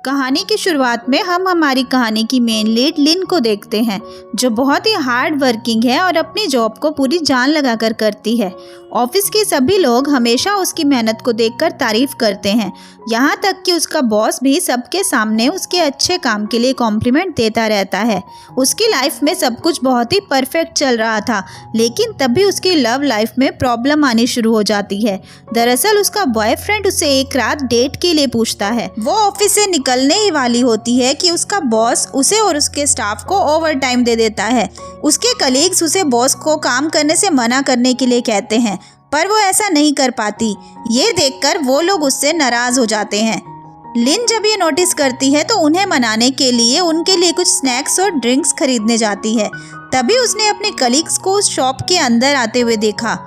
कहानी की शुरुआत में हम हमारी कहानी की मेन लीड लिन को देखते हैं, जो बहुत ही हार्ड वर्किंग है और अपनी जॉब को पूरी जान लगाकर करती है। ऑफिस के सभी लोग हमेशा उसकी मेहनत को देखकर तारीफ करते हैं, यहाँ तक कि उसका बॉस भी सबके सामने उसके अच्छे काम के लिए कॉम्प्लीमेंट देता रहता है। उसकी लाइफ में सब कुछ बहुत ही परफेक्ट चल रहा था, लेकिन तभी उसकी लव लाइफ में प्रॉब्लम आनी शुरू हो जाती है। दरअसल उसका बॉयफ्रेंड उससे एक रात डेट के लिए पूछता है। वो ऑफिस से निकलने ही वाली होती है कि उसका बॉस उसे और उसके स्टाफ को ओवर टाइम दे देता है। उसके कलीग्स उसे बॉस को काम करने से मना करने के लिए कहते हैं, पर वो ऐसा नहीं कर पाती। ये देखकर वो लोग उससे नाराज हो जाते हैं। लिन जब ये नोटिस करती है तो उन्हें मनाने के लिए उनके लिए कुछ स्नैक्स और ड्रिंक्स खरीदने जाती है। तभी उसने अपने कलीग्स को उस शॉप के अंदर आते हुए देखा,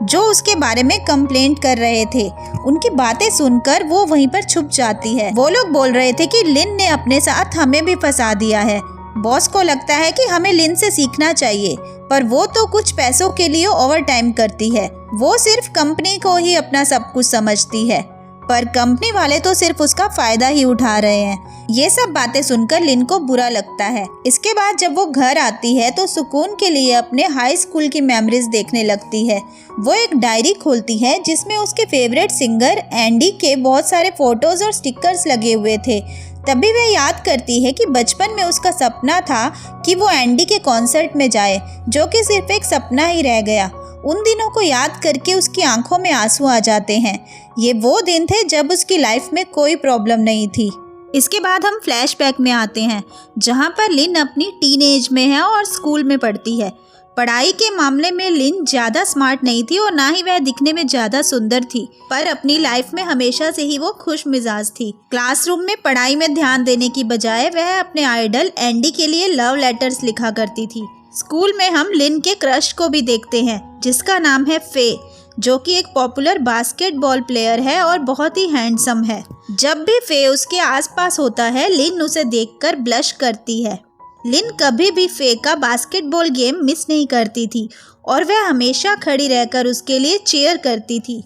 जो उसके बारे में कंप्लेंट कर रहे थे। उनकी बातें सुनकर वो वहीं पर छुप जाती है। वो लोग बोल रहे थे कि लिन ने अपने साथ हमें भी फंसा दिया है। बॉस को लगता है कि हमें लिन से सीखना चाहिए, पर वो तो कुछ पैसों के लिए ओवर टाइम करती है। वो सिर्फ कंपनी को ही अपना सब कुछ समझती है, पर कंपनी वाले तो सिर्फ उसका फायदा ही उठा रहे हैं। ये सब बातें सुनकर लिन को बुरा लगता है। इसके बाद जब वो घर आती है तो सुकून के लिए अपने हाई स्कूल की मेमोरीज देखने लगती है। वो एक डायरी खोलती है जिसमें उसके फेवरेट सिंगर एंडी के बहुत सारे फोटोज और स्टिकर्स लगे हुए थे। तभी वह याद करती है कि बचपन में उसका सपना था कि वो एंडी के कॉन्सर्ट में जाए, जो कि सिर्फ एक सपना ही रह गया। उन दिनों को याद करके उसकी आंखों में आंसू आ जाते हैं। ये वो दिन थे जब उसकी लाइफ में कोई प्रॉब्लम नहीं थी। इसके बाद हम फ्लैशबैक में आते हैं, जहाँ पर लिन अपनी टीनेज में है और स्कूल में पढ़ती है। पढ़ाई के मामले में लिन ज़्यादा स्मार्ट नहीं थी और ना ही वह दिखने में ज़्यादा सुंदर थी, पर अपनी लाइफ में हमेशा से ही वो खुश मिजाज थी। क्लासरूम में पढ़ाई में ध्यान देने की बजाय वह अपने आइडल एंडी के लिए लव लेटर्स लिखा करती थी। स्कूल में हम लिन के क्रश को भी देखते हैं, जिसका नाम है फे, जो कि एक पॉपुलर बास्केटबॉल प्लेयर है और बहुत ही हैंडसम है। जब भी फे उसके आसपास होता है, लिन उसे देखकर ब्लश करती है। लिन कभी भी फे का बास्केटबॉल गेम मिस नहीं करती थी और वह हमेशा खड़ी रहकर उसके लिए चीयर करती थी।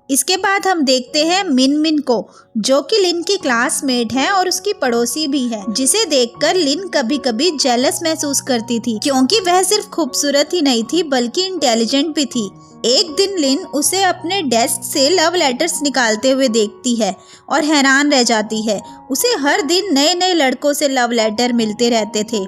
इसके बाद हम देखते हैं मिन मिन को, जो कि लिन की क्लासमेट है और उसकी पड़ोसी भी है, जिसे देखकर लिन कभी कभी जेलस महसूस करती थी, क्योंकि वह सिर्फ खूबसूरत ही नहीं थी बल्कि इंटेलिजेंट भी थी। एक दिन लिन उसे अपने डेस्क से लव लेटर्स निकालते हुए देखती है और हैरान रह जाती है। उसे हर दिन नए नए लड़कों से लव लेटर मिलते रहते थे।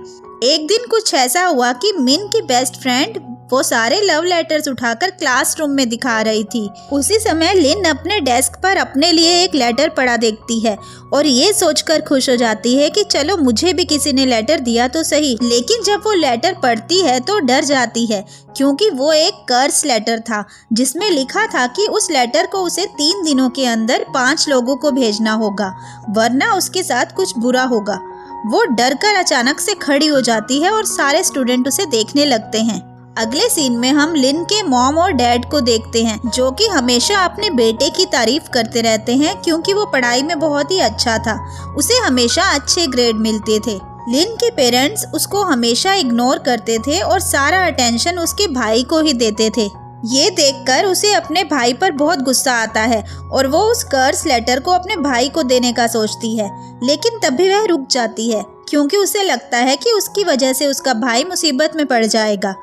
एक दिन कुछ ऐसा हुआ कि मिन की बेस्ट फ्रेंड वो सारे लव लेटर्स उठाकर क्लासरूम में दिखा रही थी। उसी समय लिन अपने डेस्क पर अपने लिए एक लेटर पड़ा देखती है और ये सोचकर खुश हो जाती है कि चलो मुझे भी किसी ने लेटर दिया तो सही। लेकिन जब वो लेटर पढ़ती है तो डर जाती है, क्योंकि वो एक कर्स लेटर था, जिसमें लिखा था कि उस लेटर को उसे 3 दिनों के अंदर 5 लोगों को भेजना होगा, वरना उसके साथ कुछ बुरा होगा। वो डर कर अचानक से खड़ी हो जाती है और सारे स्टूडेंट उसे देखने लगते हैं। अगले सीन में हम लिन के मॉम और डैड को देखते हैं, जो कि हमेशा अपने बेटे की तारीफ करते रहते हैं, क्योंकि वो पढ़ाई में बहुत ही अच्छा था। उसे हमेशा अच्छे ग्रेड मिलते थे। लिन के पेरेंट्स उसको हमेशा इग्नोर करते थे और सारा अटेंशन उसके भाई को ही देते थे। ये देखकर उसे अपने भाई पर बहुत गुस्सा आता है और वो उस कर्स लेटर को अपने भाई को देने का सोचती है, लेकिन तभी वह रुक जाती है, क्योंकि उसे लगता है कि उसकी वजह से उसका भाई मुसीबत में पड़ जाएगा।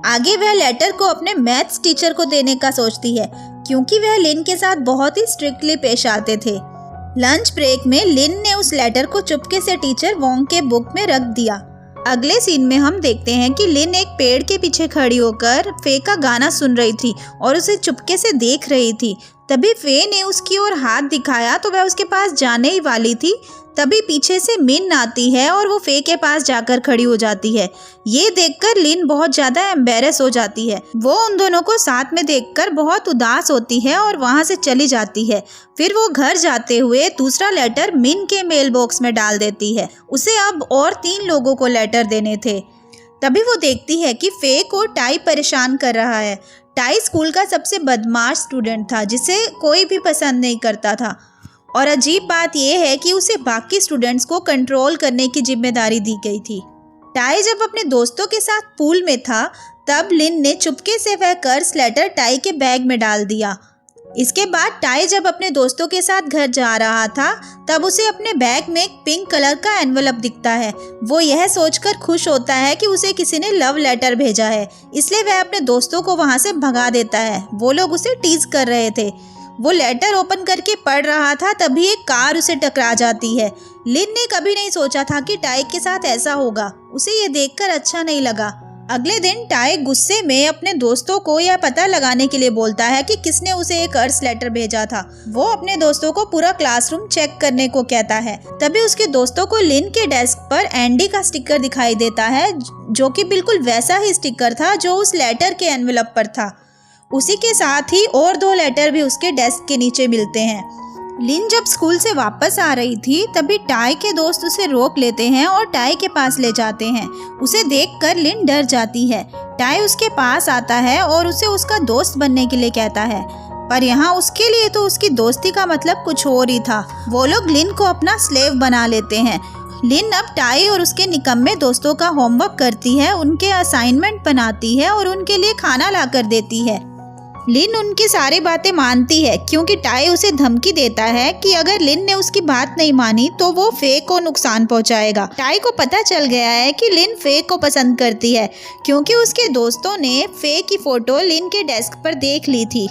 आगे वह लेटर को अपने मैथ्स टीचर को देने का सोचती है, क्योंकि वह लिन के साथ बहुत ही स्ट्रिक्टली पेश आते थे। लंच ब्रेक में लिन ने उस लेटर को चुपके से टीचर वोंग के बुक में रख दिया। अगले सीन में हम देखते हैं कि लिन एक पेड़ के पीछे खड़ी होकर फे का गाना सुन रही थी और उसे चुपके से देख रही थी। तभी फे ने उसकी ओर हाथ दिखाया तो वह उसके पास जाने ही वाली थी। तभी पीछे से मिन आती है और वो फे के पास जाकर खड़ी हो जाती है। ये देखकर लिन बहुत ज़्यादा एम्बेरस हो जाती है। वो उन दोनों को साथ में देखकर बहुत उदास होती है और वहाँ से चली जाती है। फिर वो घर जाते हुए दूसरा लेटर मिन के मेल बॉक्स में डाल देती है। उसे अब और 3 लोगों को लेटर देने थे। तभी वो देखती है कि फे को टाई परेशान कर रहा है। टाई स्कूल का सबसे बदमाश स्टूडेंट था, जिसे कोई भी पसंद नहीं करता था, और अजीब बात यह है कि उसे बाकी स्टूडेंट्स को कंट्रोल करने की जिम्मेदारी दी गई थी। टाई जब अपने दोस्तों के साथ पूल में था, तब लिन ने चुपके से वह कर्स लेटर टाई के बैग में डाल दिया। इसके बाद टाई जब अपने दोस्तों के साथ घर जा रहा था तब उसे अपने बैग में एक पिंक कलर का एनवलप दिखता है। वो यह सोचकर खुश होता है कि उसे किसी ने लव लेटर भेजा है, इसलिए वह अपने दोस्तों को वहां से भगा देता है। वो लोग उसे टीज कर रहे थे। वो लेटर ओपन करके पढ़ रहा था तभी एक कार उसे टकरा जाती है। लिन ने कभी नहीं सोचा था कि टाई के साथ ऐसा होगा। उसे ये देखकर अच्छा नहीं लगा। अगले दिन टाई गुस्से में अपने दोस्तों को यह पता लगाने के लिए बोलता है कि किसने उसे एक कर्स लेटर भेजा था। वो अपने दोस्तों को पूरा क्लासरूम चेक करने को कहता है। तभी उसके दोस्तों को लिन के डेस्क पर एंडी का स्टिकर दिखाई देता है, जो कि बिल्कुल वैसा ही स्टिकर था जो उस लेटर के एनवेलप पर था। उसी के साथ ही और 2 लेटर भी उसके डेस्क के नीचे मिलते हैं। लिन जब स्कूल से वापस आ रही थी तभी टाई के दोस्त उसे रोक लेते हैं और टाई के पास ले जाते हैं। उसे देखकर लिन डर जाती है। टाई उसके पास आता है और उसे उसका दोस्त बनने के लिए कहता है, पर यहाँ उसके लिए तो उसकी दोस्ती का मतलब कुछ और ही था। वो लोग लिन को अपना स्लेव बना लेते हैं। लिन अब टाई और उसके निकम्मे दोस्तों का होमवर्क करती है, उनके असाइनमेंट बनाती है और उनके लिए खाना ला कर देती है। लिन उनकी सारी बातें मानती है क्योंकि टाई उसे धमकी देता है कि अगर लिन ने उसकी बात नहीं मानी तो वो फे को नुकसान पहुंचाएगा। टाई को पता चल गया है कि लिन फे को पसंद करती है क्योंकि उसके दोस्तों ने फे की फोटो लिन के डेस्क पर देख ली थी।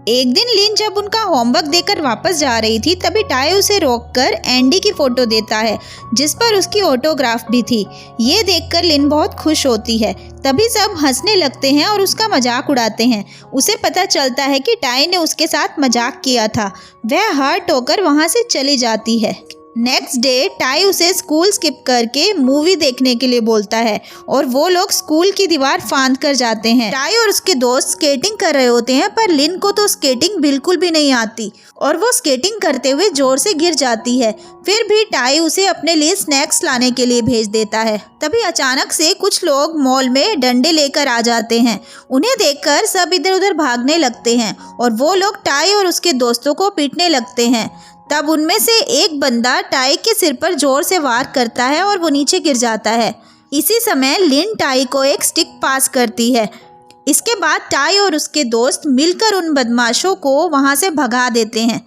एक दिन लिन जब उनका होमवर्क देकर वापस जा रही थी तभी टाई उसे रोककर एंडी की फोटो देता है जिस पर उसकी ऑटोग्राफ भी थी। ये देखकर लिन बहुत खुश होती है। तभी सब हंसने लगते हैं और उसका मजाक उड़ाते हैं। उसे पता चलता है कि टाई ने उसके साथ मजाक किया था। वह हर्ट होकर वहां से चली जाती है। नेक्स्ट डे टाई उसे स्कूल स्किप करके मूवी देखने के लिए बोलता है और वो लोग स्कूल की दीवार फांद कर जाते हैं। टाई और उसके दोस्त स्केटिंग कर रहे होते हैं पर लिन को तो स्केटिंग बिल्कुल भी नहीं आती और वो स्केटिंग करते हुए जोर से गिर जाती है। फिर भी टाई उसे अपने लिए स्नैक्स लाने के लिए भेज देता है। तभी अचानक से कुछ लोग मॉल में डंडे लेकर आ जाते हैं। उन्हें देखकर सब इधर उधर भागने लगते हैं और वो लोग टाई और उसके दोस्तों को पीटने लगते हैं। तब उनमें से एक बंदा टाई के सिर पर जोर से वार करता है और वो नीचे गिर जाता है। इसी समय लिन टाई को एक स्टिक पास करती है। इसके बाद टाई और उसके दोस्त मिलकर उन बदमाशों को वहां से भगा देते हैं।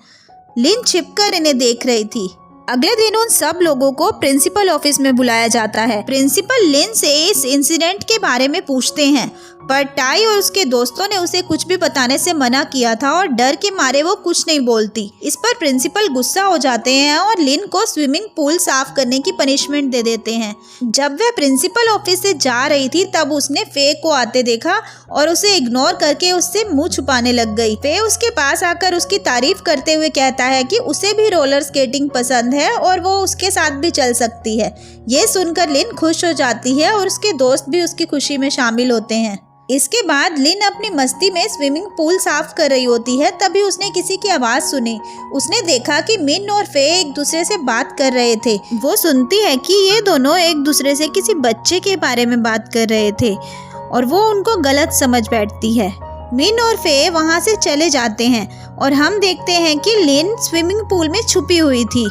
लिन छिपकर इन्हें देख रही थी। अगले दिन उन सब लोगों को प्रिंसिपल ऑफिस में बुलाया जाता है। प्रिंसिपल लिन से इस इंसिडेंट के बारे में पूछते हैं पर टाई और उसके दोस्तों ने उसे कुछ भी बताने से मना किया था और डर के मारे वो कुछ नहीं बोलती। इस पर प्रिंसिपल गुस्सा हो जाते हैं और लिन को स्विमिंग पूल साफ करने की पनिशमेंट दे देते हैं। जब वह प्रिंसिपल ऑफिस से जा रही थी तब उसने फे को आते देखा और उसे इग्नोर करके उससे मुंह छुपाने लग गई। फे उसके पास आकर उसकी तारीफ करते हुए कहता है कि उसे भी रोलर स्केटिंग पसंद है और वो उसके साथ भी चल सकती है। ये सुनकर लिन खुश हो जाती है और उसके दोस्त भी उसकी खुशी में शामिल होते हैं। इसके बाद लिन अपनी मस्ती में स्विमिंग पूल साफ कर रही होती है। तभी उसने किसी की आवाज़ सुनी। उसने देखा कि मिन और फे एक दूसरे से बात कर रहे थे। वो सुनती है कि ये दोनों एक दूसरे से किसी बच्चे के बारे में बात कर रहे थे और वो उनको गलत समझ बैठती है। मिन और फे वहाँ से चले जाते हैं और हम देखते हैं कि लिन स्विमिंग पूल में छुपी हुई थी।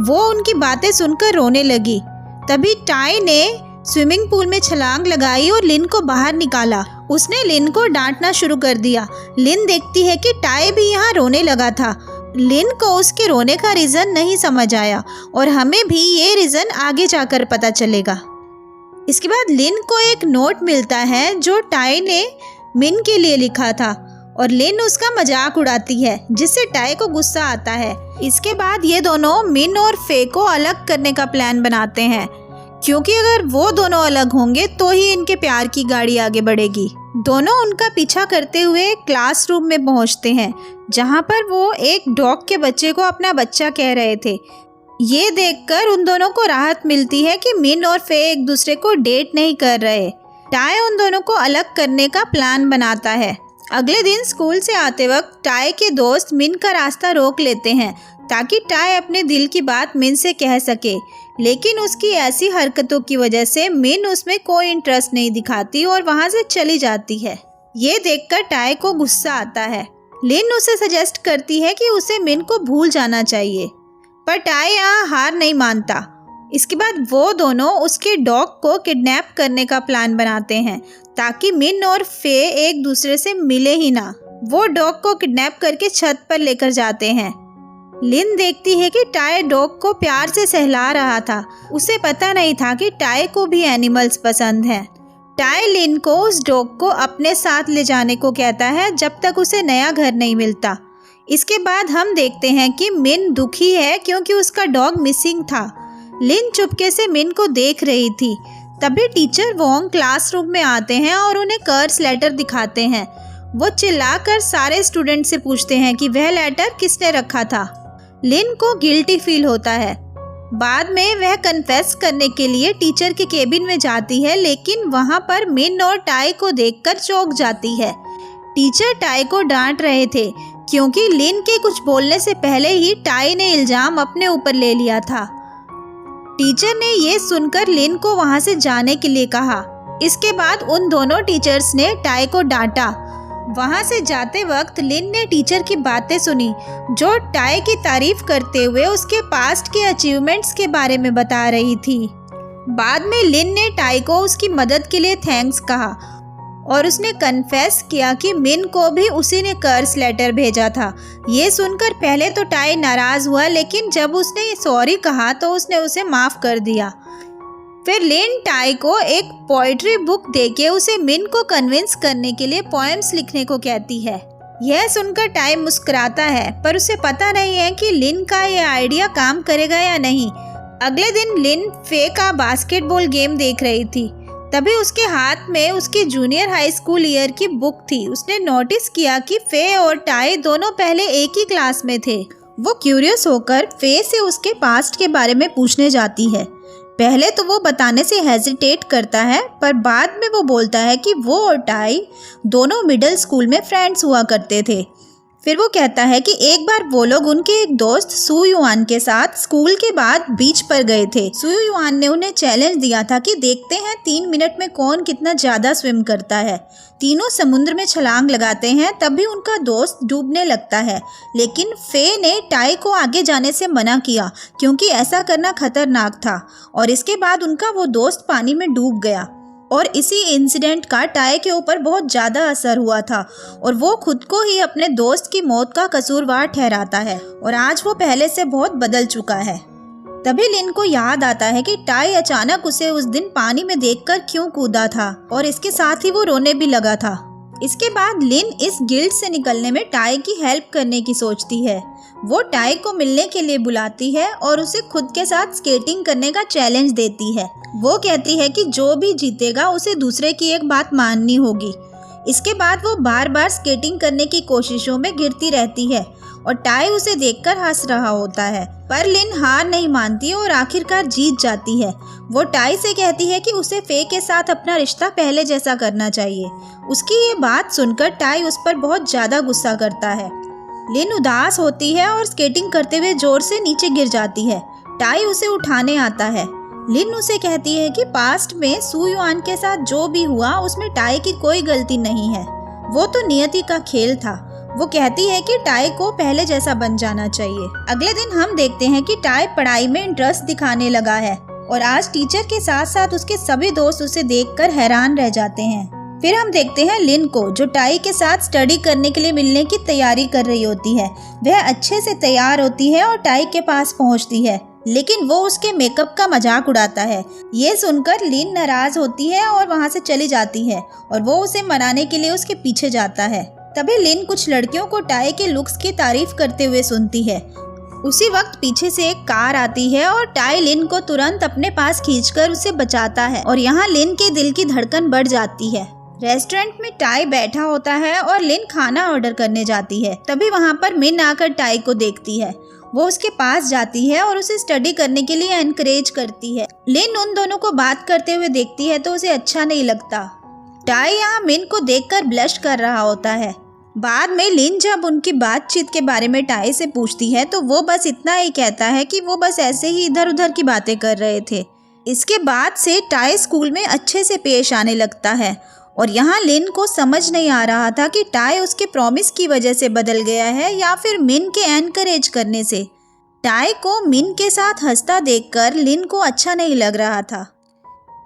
वो उनकी बातें सुनकर रोने लगी। तभी टाई ने स्विमिंग पूल में छलांग लगाई और लिन को बाहर निकाला। उसने लिन को डांटना शुरू कर दिया। लिन देखती है कि टाई भी यहाँ रोने लगा था। लिन को उसके रोने का रीज़न नहीं समझ आया और हमें भी ये रीज़न आगे जाकर पता चलेगा। इसके बाद लिन को एक नोट मिलता है जो टाई ने मिन के लिए लिखा था और लिन उसका मजाक उड़ाती है जिससे टाई को गुस्सा आता है। इसके बाद ये दोनों मिन और फे को अलग करने का प्लान बनाते हैं क्योंकि अगर वो दोनों अलग होंगे तो ही इनके प्यार की गाड़ी आगे बढ़ेगी। दोनों उनका पीछा करते हुए क्लासरूम में पहुंचते हैं जहां पर वो एक डॉग के बच्चे को अपना बच्चा कह रहे थे। ये देखकर उन दोनों को राहत मिलती है कि मिन और फे एक दूसरे को डेट नहीं कर रहे। टाई उन दोनों को अलग करने का प्लान बनाता है। अगले दिन स्कूल से आते वक्त टाई के दोस्त मिन का रास्ता रोक लेते हैं ताकि टाई अपने दिल की बात मिन से कह सके, लेकिन उसकी ऐसी हरकतों की वजह से मिन उसमें कोई इंटरेस्ट नहीं दिखाती और वहां से चली जाती है। ये देखकर टाई को गुस्सा आता है। लिन उसे सजेस्ट करती है कि उसे मिन को भूल जाना चाहिए, पर टाई यहाँ हार नहीं मानता। इसके बाद वो दोनों उसके डॉग को किडनैप करने का प्लान बनाते हैं ताकि मिन और फे एक दूसरे से मिले ही ना। वो डॉग को किडनैप करके छत पर लेकर जाते हैं। लिन देखती है कि टाई डॉग को प्यार से सहला रहा था। उसे पता नहीं था कि टाई को भी एनिमल्स पसंद हैं। टाई लिन को उस डॉग को अपने साथ ले जाने को कहता है जब तक उसे नया घर नहीं मिलता। इसके बाद हम देखते हैं कि मिन दुखी है क्योंकि उसका डॉग मिसिंग था। लिन चुपके से मिन को देख रही थी। तभी टीचर वोंग क्लासरूम में आते हैं और उन्हें कर्स लेटर दिखाते हैं। वो चिल्लाकर सारे स्टूडेंट से पूछते हैं कि वह लेटर किसने रखा था। लिन को गिल्टी फील होता है। बाद में वह कन्फेस करने के लिए टीचर के केबिन में जाती है, लेकिन वहां पर मिन और टाई को देखकर चौंक जाती है। टीचर टाई को डांट रहे थे क्योंकि लिन के कुछ बोलने से पहले ही टाई ने इल्जाम अपने ऊपर ले लिया था। टीचर ने ये सुनकर लिन को वहां से जाने के लिए कहा। इसके बाद उन दोनों टीचर्स ने टाई को डांटा। वहां से जाते वक्त लिन ने टीचर की बातें सुनी जो टाई की तारीफ करते हुए उसके पास्ट के अचीवमेंट्स के बारे में बता रही थी। बाद में लिन ने टाई को उसकी मदद के लिए थैंक्स कहा और उसने कन्फेस किया कि मिन को भी उसी ने कर्स लेटर भेजा था। ये सुनकर पहले तो टाई नाराज हुआ, लेकिन जब उसने सॉरी कहा तो उसने उसे माफ़ कर दिया। फिर लिन टाई को एक पोइट्री बुक देके उसे मिन को कन्विंस करने के लिए पोएम्स लिखने को कहती है। यह सुनकर टाई मुस्कुराता है, पर उसे पता नहीं है कि लिन का यह आइडिया काम करेगा या नहीं। अगले दिन लिन फे का बास्केटबॉल गेम देख रही थी। तभी उसके हाथ में उसके जूनियर हाई स्कूल ईयर की बुक थी। उसने नोटिस किया कि फे और टाई दोनों पहले एक ही क्लास में थे। वो क्यूरियस होकर फे से उसके पास्ट के बारे में पूछने जाती है। पहले तो वो बताने से हेजिटेट करता है, पर बाद में वो बोलता है कि वो और टाई दोनों मिडिल स्कूल में फ्रेंड्स हुआ करते थे। फिर वो कहता है कि एक बार वो लोग उनके एक दोस्त सू युआन के साथ स्कूल के बाद बीच पर गए थे। सू युआन ने उन्हें चैलेंज दिया था कि देखते हैं 3 मिनट में कौन कितना ज़्यादा स्विम करता है। तीनों समुद्र में छलांग लगाते हैं, तभी उनका दोस्त डूबने लगता है, लेकिन फे ने टाई को आगे जाने से मना किया क्योंकि ऐसा करना खतरनाक था, और इसके बाद उनका वो दोस्त पानी में डूब गया। और इसी इंसिडेंट का टाई के ऊपर बहुत ज़्यादा असर हुआ था और वो खुद को ही अपने दोस्त की मौत का कसूरवार ठहराता है, और आज वो पहले से बहुत बदल चुका है। तभी लिन को याद आता है कि टाई अचानक उसे उस दिन पानी में देखकर क्यों कूदा था, और इसके साथ ही वो रोने भी लगा था। इसके बाद लिन इस गिल्ट से निकलने में टाई की हेल्प करने की सोचती है। वो टाई को मिलने के लिए बुलाती है और उसे खुद के साथ स्केटिंग करने का चैलेंज देती है। वो कहती है कि जो भी जीतेगा उसे दूसरे की एक बात माननी होगी। इसके बाद वो बार बार स्केटिंग करने की कोशिशों में गिरती रहती है और टाई उसे देखकर हंस रहा होता है, पर लिन हार नहीं मानती और आखिरकार जीत जाती है। वो टाई से कहती है कि उसे फे के साथ अपना रिश्ता पहले जैसा करना चाहिए। उसकी ये बात सुनकर टाई उस पर बहुत ज़्यादा गुस्सा करता है। लिन उदास होती है और स्केटिंग करते हुए जोर से नीचे गिर जाती है। टाई उसे उठाने आता है। लिन उसे कहती है कि पास्ट में सू युआन के साथ जो भी हुआ उसमें टाई की कोई गलती नहीं है, वो तो नियति का खेल था। वो कहती है कि टाई को पहले जैसा बन जाना चाहिए। अगले दिन हम देखते हैं कि टाई पढ़ाई में इंटरेस्ट दिखाने लगा है और आज टीचर के साथ साथ उसके सभी दोस्त उसे देखकर हैरान रह जाते हैं। फिर हम देखते हैं लिन को, जो टाई के साथ स्टडी करने के लिए मिलने की तैयारी कर रही होती है। वह अच्छे से तैयार होती है और टाई के पास पहुंचती है, लेकिन वो उसके मेकअप का मजाक उड़ाता है। ये सुनकर लिन नाराज होती है और वहां से चली जाती है और वो उसे मनाने के लिए उसके पीछे जाता है। तभी लिन कुछ लड़कियों को टाई के लुक्स की तारीफ करते हुए सुनती है। उसी वक्त पीछे से एक कार आती है और टाई लिन को तुरंत अपने पास खींचकर उसे बचाता है, और यहाँ लिन के दिल की धड़कन बढ़ जाती है। रेस्टोरेंट में टाई बैठा होता है और लिन खाना ऑर्डर करने जाती है। तभी वहाँ पर मिन आकर टाई को देखती है। वो उसके पास जाती है और उसे स्टडी करने के लिए एनकरेज करती है। लिन उन दोनों को बात करते हुए देखती है तो उसे अच्छा नहीं लगता। टाई यहाँ मिन को देखकर ब्लश कर रहा होता है। बाद में लिन जब उनकी बातचीत के बारे में टाई से पूछती है तो वो बस इतना ही कहता है कि वो बस ऐसे ही इधर उधर की बातें कर रहे थे। इसके बाद से टाई स्कूल में अच्छे से पेश आने लगता है, और यहाँ लिन को समझ नहीं आ रहा था कि टाई उसके प्रॉमिस की वजह से बदल गया है या फिर मिन के एनकरेज करने से। टाई को मिन के साथ हंसता देखकर लिन को अच्छा नहीं लग रहा था।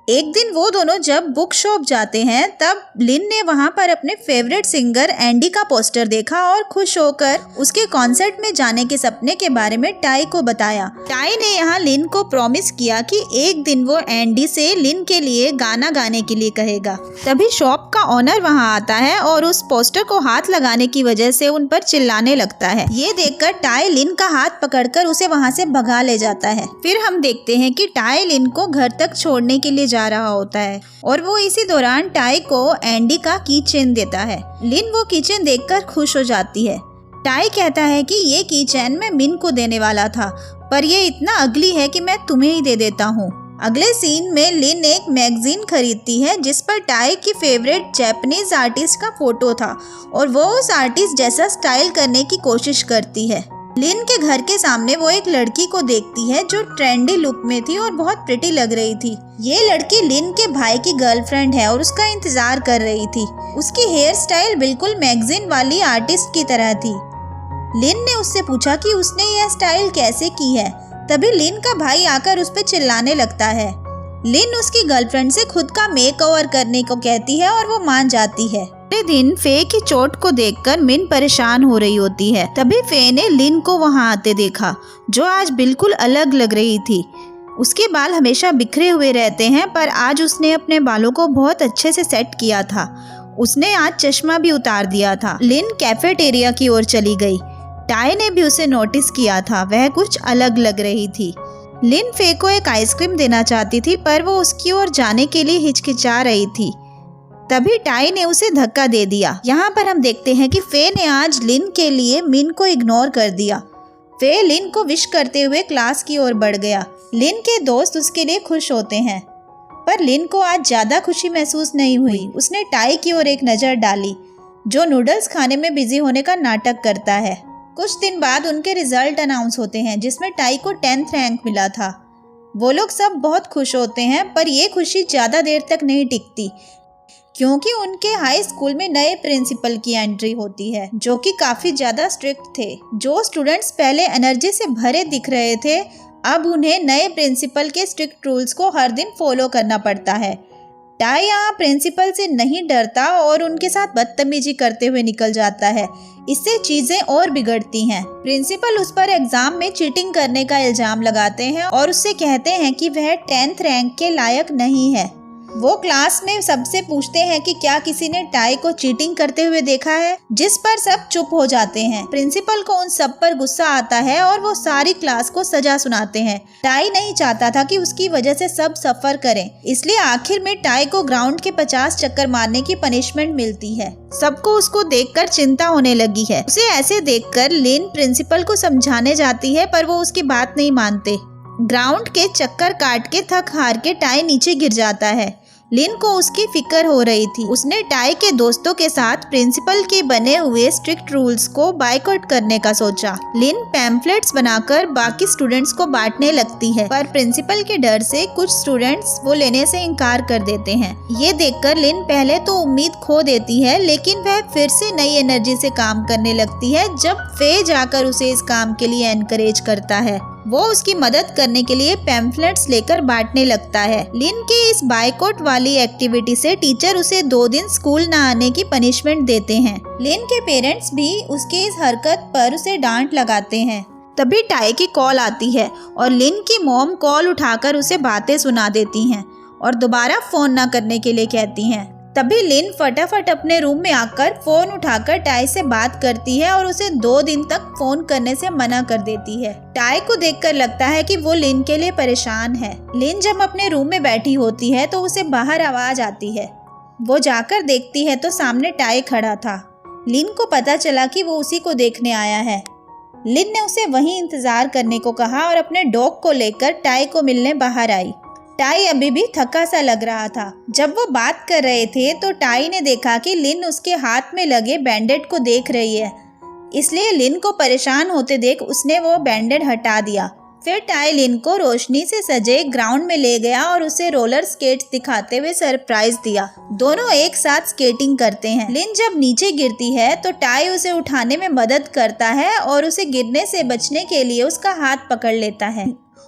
एक दिन वो दोनों जब बुक शॉप जाते हैं तब लिन ने वहाँ पर अपने फेवरेट सिंगर एंडी का पोस्टर देखा और खुश होकर उसके कॉन्सर्ट में जाने के सपने के बारे में टाई को बताया। टाई ने यहाँ लिन को प्रॉमिस किया कि एक दिन वो एंडी से लिन के लिए गाना गाने के लिए कहेगा। तभी शॉप का ओनर वहाँ आता है और उस पोस्टर को हाथ लगाने की वजह से उन पर चिल्लाने लगता है। ये देखकर टाई लिन का हाथ पकड़कर उसे वहाँ से भगा ले जाता है। फिर हम देखते हैं कि टाई लिन को घर तक छोड़ने के लिए जा रहा होता है और वो इसी दौरान टाई को एंडी का की चेन देता है। लिन वो की चेन देखकर खुश हो जाती है। टाई कहता है कि ये की चेन मैं मिन को देने वाला था, पर ये इतना अगली है कि मैं तुम्हें ही दे देता हूँ। अगले सीन में लिन एक मैगजीन खरीदती है जिस पर टाई की फेवरेट जापानीज आर्टिस्ट का फोटो था और वो उस आर्टिस्ट जैसा स्टाइल करने की कोशिश करती है। लिन के घर के सामने वो एक लड़की को देखती है जो ट्रेंडी लुक में थी और बहुत प्रिटी लग रही थी। ये लड़की लिन के भाई की गर्लफ्रेंड है और उसका इंतजार कर रही थी। उसकी हेयर स्टाइल बिल्कुल मैगजीन वाली आर्टिस्ट की तरह थी। लिन ने उससे पूछा कि उसने यह स्टाइल कैसे की है। तभी लिन का भाई आकर उस पर चिल्लाने लगता है। लिन उसकी गर्लफ्रेंड से खुद का मेकओवर करने को कहती है और वो मान जाती है। अगले दिन फे की चोट को देखकर मिन परेशान हो रही होती है। तभी फे ने लिन को वहां आते देखा जो आज बिल्कुल अलग लग रही थी। उसके बाल हमेशा बिखरे हुए रहते हैं पर आज उसने अपने बालों को बहुत अच्छे से सेट किया था। उसने आज चश्मा भी उतार दिया था। लिन कैफेटेरिया की ओर चली गई। टाई ने भी उसे नोटिस किया था, वह कुछ अलग लग रही थी। लिन फे को एक आइसक्रीम देना चाहती थी पर वो उसकी ओर जाने के लिए हिचकिचा रही थी। तभी टाई ने उसे धक्का दे दिया। यहाँ पर हम देखते हैं कि फे ने आज लिन के लिए मिन को इग्नोर कर दिया। फे लिन को विश करते हुए क्लास की ओर बढ़ गया। लिन के दोस्त उसके लिए खुश होते हैं पर लिन को आज ज्यादा खुशी महसूस नहीं हुई। उसने टाई की ओर एक नज़र डाली जो नूडल्स खाने में बिजी होने का नाटक करता है। कुछ दिन बाद उनके रिजल्ट अनाउंस होते हैं जिसमें टाई को 10th रैंक मिला था। वो लोग सब बहुत खुश होते हैं पर ये खुशी ज़्यादा देर तक नहीं टिकती क्योंकि उनके हाई स्कूल में नए प्रिंसिपल की एंट्री होती है जो कि काफ़ी ज़्यादा स्ट्रिक्ट थे। जो स्टूडेंट्स पहले एनर्जी से भरे दिख रहे थे अब उन्हें नए प्रिंसिपल के स्ट्रिक्ट रूल्स को हर दिन फॉलो करना पड़ता है। टाई यहाँ प्रिंसिपल से नहीं डरता और उनके साथ बदतमीजी करते हुए निकल जाता है। इससे चीजें और बिगड़ती हैं। प्रिंसिपल उस पर एग्जाम में चीटिंग करने का इल्जाम लगाते हैं और उससे कहते हैं कि वह 10th रैंक के लायक नहीं है। वो क्लास में सबसे पूछते हैं कि क्या किसी ने टाई को चीटिंग करते हुए देखा है, जिस पर सब चुप हो जाते हैं। प्रिंसिपल को उन सब पर गुस्सा आता है और वो सारी क्लास को सजा सुनाते हैं। टाई नहीं चाहता था कि उसकी वजह से सब सफर करें, इसलिए आखिर में टाई को ग्राउंड के 50 चक्कर मारने की पनिशमेंट मिलती है। सबको उसको देखकर चिंता होने लगी है। उसे ऐसे देखकर लिन प्रिंसिपल को समझाने जाती है पर वो उसकी बात नहीं मानते। ग्राउंड के चक्कर काट के थक हार के टाई नीचे गिर जाता है। लिन को उसकी फिक्र हो रही थी। उसने टाई के दोस्तों के साथ प्रिंसिपल के बने हुए स्ट्रिक्ट रूल्स को बायकॉट करने का सोचा। लिन पैम्फलेट्स बनाकर बाकी स्टूडेंट्स को बांटने लगती है पर प्रिंसिपल के डर से कुछ स्टूडेंट्स वो लेने से इनकार कर देते हैं। ये देखकर लिन पहले तो उम्मीद खो देती है लेकिन वह फिर से नई एनर्जी से काम करने लगती है जब फे जाकर उसे इस काम के लिए एनकरेज करता है। वो उसकी मदद करने के लिए पैम्फलेट्स लेकर बांटने लगता है। लिन के इस बायकॉट वाली एक्टिविटी से टीचर उसे 2 दिन स्कूल न आने की पनिशमेंट देते हैं। लिन के पेरेंट्स भी उसके इस हरकत पर उसे डांट लगाते हैं। तभी टाई की कॉल आती है और लिन की मॉम कॉल उठाकर उसे बातें सुना देती हैं और दोबारा फोन न करने के लिए कहती हैं। तभी लिन फटाफट अपने रूम में आकर फोन उठाकर टाई से बात करती है और उसे 2 दिन तक फोन करने से मना कर देती है। टाई को देखकर लगता है कि वो लिन के लिए परेशान है। लिन जब अपने रूम में बैठी होती है तो उसे बाहर आवाज आती है। वो जाकर देखती है तो सामने टाई खड़ा था। लिन को पता चला कि वो उसी को देखने आया है। लिन ने उसे वहीं इंतजार करने को कहा और अपने डॉग को लेकर टाई को मिलने बाहर आई। टाई अभी भी थका सा लग रहा था। जब वो बात कर रहे थे तो टाई ने देखा कि लिन उसके हाथ में लगे बैंडेड को देख रही है, इसलिए लिन को परेशान होते देख उसने वो बैंडेड हटा दिया। फिर टाई लिन को रोशनी से सजे ग्राउंड में ले गया और उसे रोलर स्केट्स दिखाते हुए सरप्राइज दिया। दोनों एक साथ स्केटिंग करते हैं। लिन जब नीचे गिरती है तो टाई उसे उठाने में मदद करता है और उसे गिरने से बचने के लिए उसका हाथ पकड़ लेता है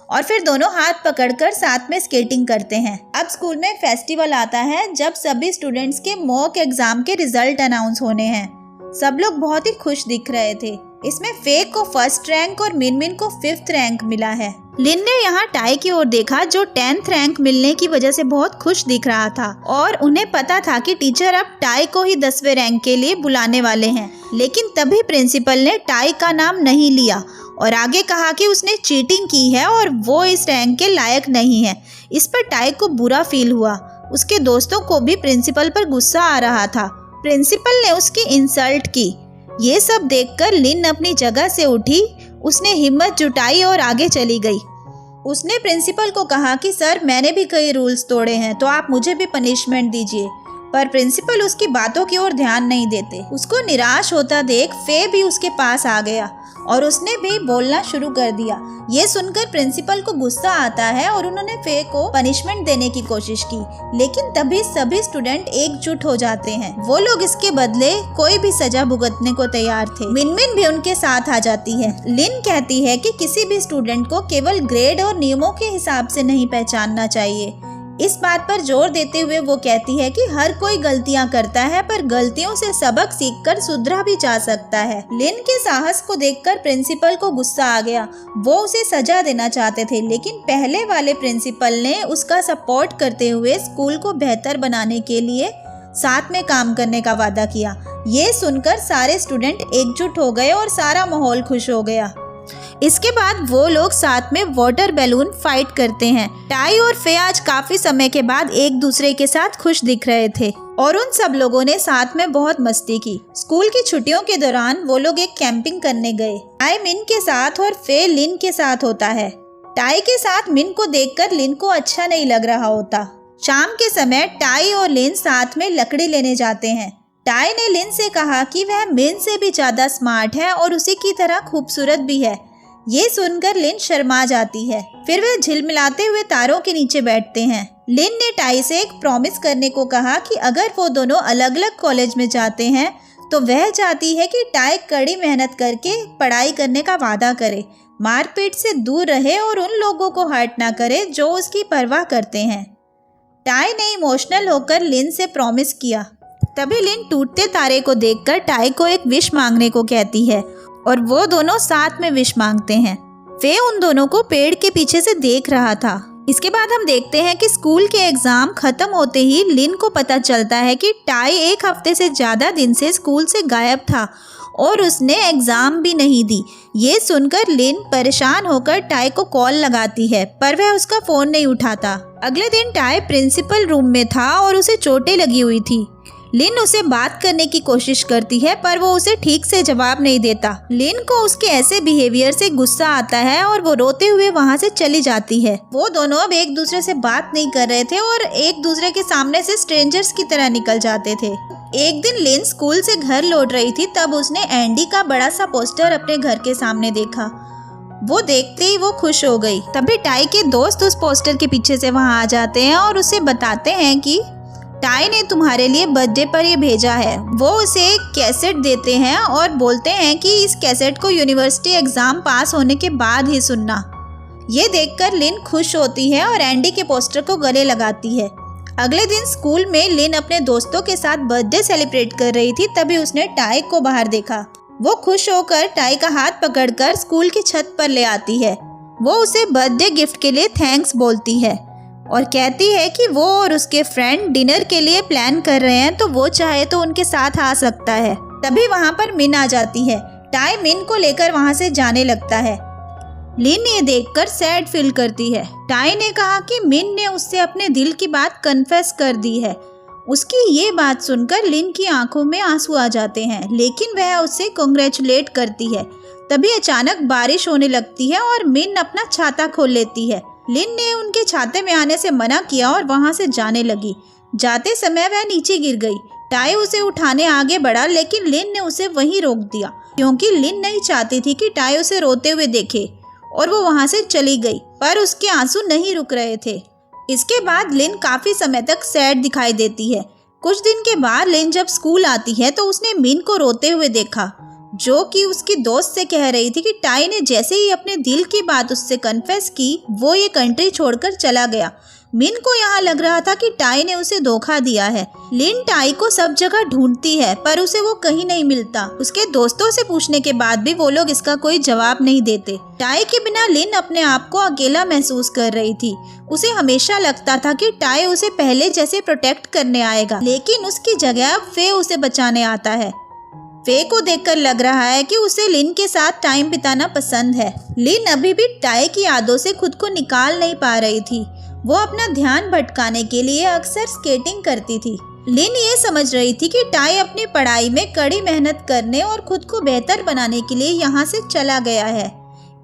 और फिर दोनों हाथ पकड़कर साथ में स्केटिंग करते हैं। अब स्कूल में फेस्टिवल आता है जब सभी स्टूडेंट्स के मॉक एग्जाम के रिजल्ट अनाउंस होने हैं। सब लोग बहुत ही खुश दिख रहे थे। इसमें फे को फर्स्ट रैंक और मिनमिन को 5th रैंक मिला है। लिन ने यहाँ टाई की ओर देखा जो 10th रैंक मिलने की वजह से बहुत खुश दिख रहा था और उन्हें पता था कि टीचर अब टाई को ही 10वें रैंक के लिए बुलाने वाले हैं। लेकिन तभी प्रिंसिपल ने टाई का नाम नहीं लिया और आगे कहा कि उसने चीटिंग की है और वो इस रैंक के लायक नहीं है। इस पर टाई को बुरा फील हुआ। उसके दोस्तों को भी प्रिंसिपल पर गुस्सा आ रहा था। प्रिंसिपल ने उसकी इंसल्ट की। ये सब देखकर लिन अपनी जगह से उठी। उसने हिम्मत जुटाई और आगे चली गई। उसने प्रिंसिपल को कहा कि सर, मैंने भी कई रूल्स तोड़े हैं तो आप मुझे भी पनिशमेंट दीजिए। पर प्रिंसिपल उसकी बातों की ओर ध्यान नहीं देते। उसको निराश होता देख फे भी उसके पास आ गया और उसने भी बोलना शुरू कर दिया। ये सुनकर प्रिंसिपल को गुस्सा आता है और उन्होंने फे को पनिशमेंट देने की कोशिश की, लेकिन तभी सभी स्टूडेंट एकजुट हो जाते हैं। वो लोग इसके बदले कोई भी सजा भुगतने को तैयार थे। मिनमिन भी उनके साथ आ जाती है। लिन कहती है कि किसी भी स्टूडेंट को केवल ग्रेड और नियमों के हिसाब से नहीं पहचानना चाहिए। इस बात पर जोर देते हुए वो कहती है कि हर कोई गलतियां करता है पर गलतियों से सबक सीखकर सुधरा भी जा सकता है। लिन के साहस को देखकर प्रिंसिपल को गुस्सा आ गया। वो उसे सजा देना चाहते थे, लेकिन पहले वाले प्रिंसिपल ने उसका सपोर्ट करते हुए स्कूल को बेहतर बनाने के लिए साथ में काम करने का वादा किया। ये सुनकर सारे स्टूडेंट एकजुट हो गए और सारा माहौल खुश हो गया। इसके बाद वो लोग साथ में वाटर बैलून फाइट करते हैं। टाई और फे आज काफी समय के बाद एक दूसरे के साथ खुश दिख रहे थे और उन सब लोगों ने साथ में बहुत मस्ती की। स्कूल की छुट्टियों के दौरान वो लोग एक कैंपिंग करने गए। टाई मिन के साथ और फे लिन के साथ होता है। टाई के साथ मिन को देखकर लिन को अच्छा नहीं लग रहा होता। शाम के समय टाई और लिन साथ में लकड़ी लेने जाते हैं। टाई ने लिन से कहा कि वह मिन से भी ज्यादा स्मार्ट है और उसी की तरह खूबसूरत भी है। ये सुनकर लिन शर्मा जाती है। फिर वे झिलमिलाते हुए तारों के नीचे बैठते हैं। लिन ने टाई से एक प्रॉमिस करने को कहा कि अगर वो दोनों अलग अलग कॉलेज में जाते हैं तो वह चाहती है कि टाई कड़ी मेहनत करके पढ़ाई करने का वादा करे, मारपीट से दूर रहे और उन लोगों को हर्ट ना करे जो उसकी परवाह करते हैं। टाई ने इमोशनल होकर लिन से प्रॉमिस किया। तभी लिन टूटते तारे को देखकर टाई को एक विश मांगने को कहती है और वो दोनों साथ में विश मांगते हैं। फे उन दोनों को पेड़ के पीछे से देख रहा था। इसके बाद हम देखते हैं कि स्कूल के एग्जाम खत्म होते ही लिन को पता चलता है कि टाई एक हफ्ते से ज्यादा दिन से स्कूल से गायब था और उसने एग्जाम भी नहीं दी। ये सुनकर लिन परेशान होकर टाई को कॉल लगाती है पर वह उसका फोन नहीं उठाता। अगले दिन टाई प्रिंसिपल रूम में था और उसे चोटें लगी हुई थी। लिन उसे बात करने की कोशिश करती है पर वो उसे ठीक से जवाब नहीं देता। लिन को उसके ऐसे बिहेवियर से गुस्सा आता है और वो रोते हुए वहाँ से चली जाती है। वो दोनों अब एक दूसरे से बात नहीं कर रहे थे और एक दूसरे के सामने से स्ट्रेंजर्स की तरह निकल जाते थे। एक दिन लिन स्कूल से घर लौट रही थी, तब उसने एंडी का बड़ा सा पोस्टर अपने घर के सामने देखा। वो देखते ही वो खुश हो गई। तभी टाई के दोस्त उस पोस्टर के पीछे से वहाँ आ जाते हैं और उसे बताते हैं कि टाई ने तुम्हारे लिए बर्थडे पर ये भेजा है। वो उसे एक कैसेट देते हैं और बोलते हैं कि इस कैसेट को यूनिवर्सिटी एग्जाम पास होने के बाद ही सुनना। ये देखकर लिन खुश होती है और एंडी के पोस्टर को गले लगाती है। अगले दिन स्कूल में लिन अपने दोस्तों के साथ बर्थडे सेलिब्रेट कर रही थी, तभी उसने टाई को बाहर देखा। वो खुश होकर टाई का हाथ पकड़कर स्कूल की छत पर ले आती है। वो उसे बर्थडे गिफ्ट के लिए थैंक्स बोलती है और कहती है कि वो और उसके फ्रेंड डिनर के लिए प्लान कर रहे हैं तो वो चाहे तो उनके साथ आ सकता है। तभी वहाँ पर मिन आ जाती है। टाई मिन को लेकर वहाँ से जाने लगता है। लिन ये देखकर सैड फील करती है। टाई ने कहा कि मिन ने उससे अपने दिल की बात कन्फेस कर दी है। उसकी ये बात सुनकर लिन की आंखों में आंसू आ जाते हैं, लेकिन वह उससे कांग्रेचुलेट करती है। तभी अचानक बारिश होने लगती है और मिन अपना छाता खोल लेती है। लिन ने उनके छाते में आने से मना किया और वहां से जाने लगी। जाते समय वह नीचे गिर गई। टाई उसे उठाने आगे बढ़ा, लेकिन लिन ने उसे वहीं रोक दिया क्योंकि लिन नहीं चाहती थी कि टाई उसे रोते हुए देखे और वो वहां से चली गई, पर उसके आंसू नहीं रुक रहे थे। इसके बाद लिन काफी समय तक सैड दिखाई देती है। कुछ दिन के बाद लिन जब स्कूल आती है तो उसने मिन को रोते हुए देखा। जो कि उसकी दोस्त से कह रही थी कि टाई ने जैसे ही अपने दिल की बात उससे कन्फेस की वो ये कंट्री छोड़कर चला गया। मिन को यहाँ लग रहा था कि टाई ने उसे धोखा दिया है। लिन टाई को सब जगह ढूंढती है पर उसे वो कहीं नहीं मिलता। उसके दोस्तों से पूछने के बाद भी वो लोग इसका कोई जवाब नहीं देते। टाई के बिना लिन अपने आप को अकेला महसूस कर रही थी। उसे हमेशा लगता था कि टाई उसे पहले जैसे प्रोटेक्ट करने आएगा, लेकिन उसकी जगह अब फे उसे बचाने आता है। फे को देखकर लग रहा है कि उसे लिन के साथ टाइम बिताना पसंद है। लिन अभी भी टाई की यादों से खुद को निकाल नहीं पा रही थी। वो अपना ध्यान भटकाने के लिए अक्सर स्केटिंग करती थी। लिन ये समझ रही थी कि टाई अपनी पढ़ाई में कड़ी मेहनत करने और खुद को बेहतर बनाने के लिए यहाँ से चला गया है।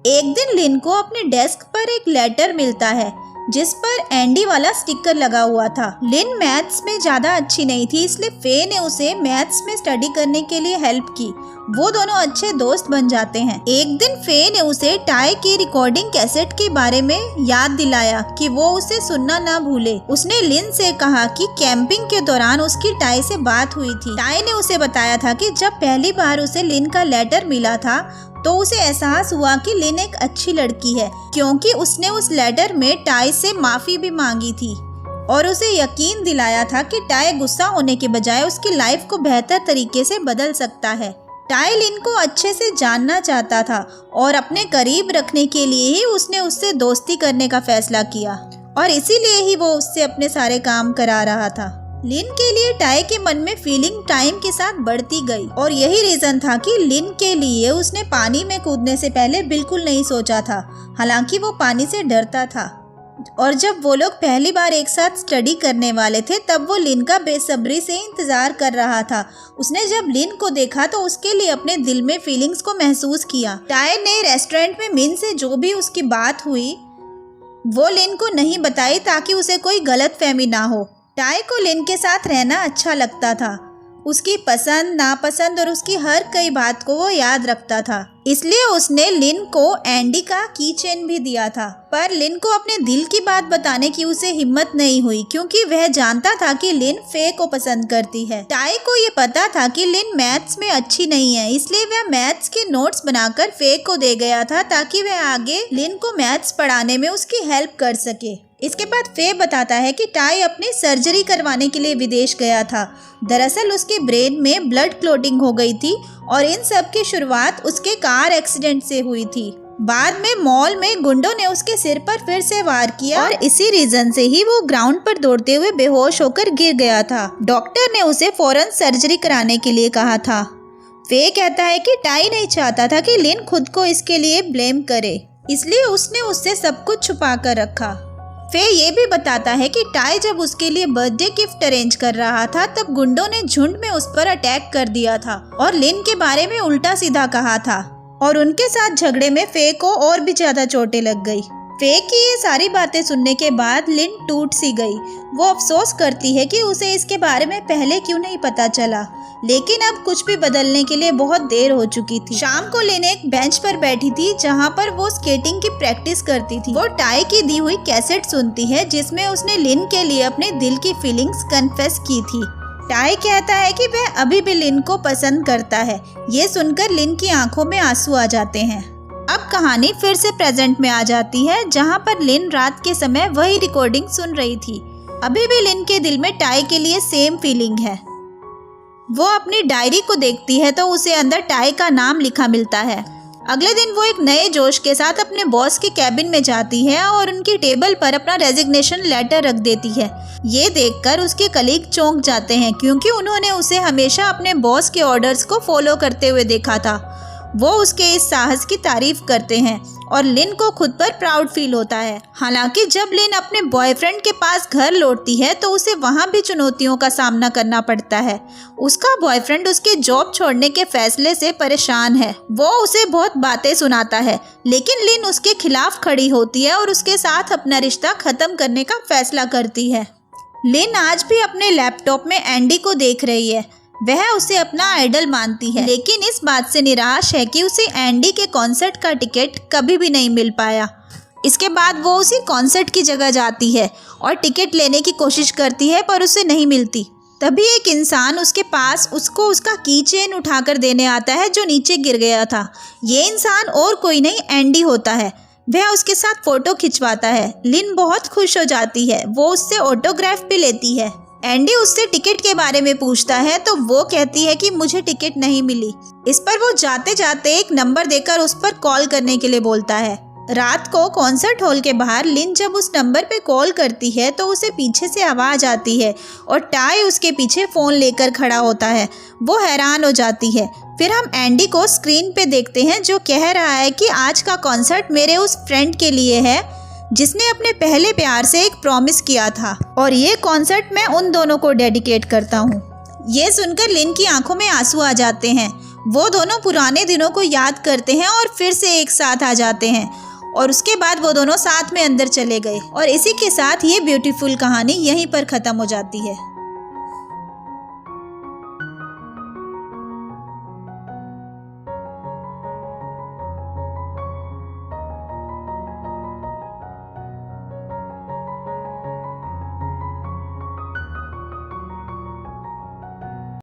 एक दिन लिन को अपने डेस्क पर एक लेटर मिलता है जिस पर एंडी वाला स्टिकर लगा हुआ था। लिन मैथ्स में ज़्यादा अच्छी नहीं थी, इसलिए फे ने उसे मैथ्स में स्टडी करने के लिए हेल्प की। वो दोनों अच्छे दोस्त बन जाते हैं। एक दिन फे ने उसे टाई की रिकॉर्डिंग कैसेट के बारे में याद दिलाया कि वो उसे सुनना ना भूले। उसने लिन से कहा कि कैंपिंग के दौरान उसकी टाई से बात हुई थी। टाई ने उसे बताया था कि जब पहली बार उसे लिन का लेटर मिला था तो उसे एहसास हुआ कि लिन एक अच्छी लड़की है, क्योंकि उसने उस लेटर में टाई से माफ़ी भी मांगी थी और उसे यकीन दिलाया था कि टाई गुस्सा होने के बजाय उसकी लाइफ को बेहतर तरीके से बदल सकता है। टाई लिन को अच्छे से जानना चाहता था और अपने करीब रखने के लिए ही उसने उससे दोस्ती करने का फैसला किया और इसीलिए ही वो उससे अपने सारे काम करा रहा था। लिन के लिए टाई के मन में फीलिंग टाइम के साथ बढ़ती गई और यही रीज़न था कि लिन के लिए उसने पानी में कूदने से पहले बिल्कुल नहीं सोचा था। हालांकि वो पानी से डरता था और जब वो लोग पहली बार एक साथ स्टडी करने वाले थे तब वो लिन का बेसब्री से इंतज़ार कर रहा था। उसने जब लिन को देखा तो उसके लिए अपने दिल में फीलिंग्स को महसूस किया। टाई ने रेस्टोरेंट में मिन से जो भी उसकी बात हुई वो लिन को नहीं बताई ताकि उसे कोई गलतफहमी ना हो। टाई को लिन के साथ रहना अच्छा लगता था। उसकी पसंद नापसंद और उसकी हर कई बात को वो याद रखता था, इसलिए उसने लिन को एंडी का की चेन भी दिया था। पर लिन को अपने दिल की बात बताने की उसे हिम्मत नहीं हुई क्योंकि वह जानता था कि लिन फे को पसंद करती है। टाई को ये पता था कि लिन मैथ्स में अच्छी नहीं है, इसलिए वह मैथ्स के नोट्स बनाकर फे को दे गया था ताकि वह आगे लिन को मैथ्स पढ़ाने में उसकी हेल्प कर सके। इसके बाद फे बताता है कि टाई अपनी सर्जरी करवाने के लिए विदेश गया था। दरअसल उसके ब्रेन में ब्लड क्लॉटिंग हो गई थी और इन सब की शुरुआत उसके कार एक्सीडेंट से हुई थी। बाद में मॉल में गुंडों ने उसके सिर पर फिर से वार किया और इसी रीजन से ही वो ग्राउंड पर दौड़ते हुए बेहोश होकर गिर गया था। डॉक्टर ने उसे फौरन सर्जरी कराने के लिए कहा था। फे कहता है कि टाई नहीं चाहता था कि लिन खुद को इसके लिए ब्लेम करे, इसलिए उसने उससे सब कुछ छुपा कर रखा। फे ये भी बताता है कि टाई जब उसके लिए बर्थडे गिफ्ट अरेंज कर रहा था तब गुंडों ने झुंड में उस पर अटैक कर दिया था और लिन के बारे में उल्टा सीधा कहा था और उनके साथ झगड़े में फे को और भी ज्यादा चोटें लग गई। फे की ये सारी बातें सुनने के बाद लिन टूट सी गई। वो अफसोस करती है कि उसे इसके बारे में पहले क्यों नहीं पता चला, लेकिन अब कुछ भी बदलने के लिए बहुत देर हो चुकी थी। शाम को लिन एक बेंच पर बैठी थी जहाँ पर वो स्केटिंग की प्रैक्टिस करती थी। वो टाई की दी हुई कैसेट सुनती है जिसमें उसने लिन के लिए अपने दिल की फीलिंग्स कन्फेस की थी। टाई कहता है कि वह अभी भी लिन को पसंद करता है। ये सुनकर लिन की आंखों में आंसू आ जाते हैं। अब कहानी फिर से प्रेजेंट में आ जाती है जहाँ पर लिन रात के समय वही रिकॉर्डिंग सुन रही थी। अभी भी लिन के दिल में टाई के लिए सेम फीलिंग है। वो अपनी डायरी को देखती है तो उसे अंदर टाई का नाम लिखा मिलता है। अगले दिन वो एक नए जोश के साथ अपने बॉस के कैबिन में जाती है और उनकी टेबल पर अपना रेजिग्नेशन लेटर रख देती है। ये देखकर उसके कलीग चौंक जाते हैं क्योंकि उन्होंने उसे हमेशा अपने बॉस के ऑर्डर्स को फॉलो करते हुए देखा था। वो उसके इस साहस की तारीफ करते हैं और लिन को खुद पर प्राउड फील होता है। हालांकि जब लिन अपने बॉयफ्रेंड के पास घर लौटती है तो उसे वहाँ भी चुनौतियों का सामना करना पड़ता है। उसका बॉयफ्रेंड उसके जॉब छोड़ने के फैसले से परेशान है। वो उसे बहुत बातें सुनाता है, लेकिन लिन उसके खिलाफ खड़ी होती है और उसके साथ अपना रिश्ता खत्म करने का फैसला करती है। लिन आज भी अपने लैपटॉप में एंडी को देख रही है। वह उसे अपना आइडल मानती है, लेकिन इस बात से निराश है कि उसे एंडी के कॉन्सर्ट का टिकट कभी भी नहीं मिल पाया। इसके बाद वो उसी कॉन्सर्ट की जगह जाती है और टिकट लेने की कोशिश करती है पर उसे नहीं मिलती। तभी एक इंसान उसके पास उसको उसका की चेन उठाकर देने आता है जो नीचे गिर गया था। ये इंसान और कोई नहीं, एंडी होता है। वह उसके साथ फ़ोटो खिंचवाता है। लिन बहुत खुश हो जाती है, वो उससे ऑटोग्राफ भी लेती है। एंडी उससे टिकट के बारे में पूछता है तो वो कहती है कि मुझे टिकट नहीं मिली। इस पर वो जाते जाते एक नंबर देकर उस पर कॉल करने के लिए बोलता है। रात को कॉन्सर्ट हॉल के बाहर लिन जब उस नंबर पे कॉल करती है तो उसे पीछे से आवाज़ आती है और टाई उसके पीछे फ़ोन लेकर खड़ा होता है। वो हैरान हो जाती है। फिर हम एंडी को स्क्रीन पे देखते हैं जो कह रहा है कि आज का कॉन्सर्ट मेरे उस फ्रेंड के लिए है जिसने अपने पहले प्यार से एक प्रॉमिस किया था और ये कॉन्सर्ट मैं उन दोनों को डेडिकेट करता हूँ। ये सुनकर लिन की आंखों में आंसू आ जाते हैं। वो दोनों पुराने दिनों को याद करते हैं और फिर से एक साथ आ जाते हैं और उसके बाद वो दोनों साथ में अंदर चले गए। और इसी के साथ ये ब्यूटीफुल कहानी यहीं पर ख़त्म हो जाती है।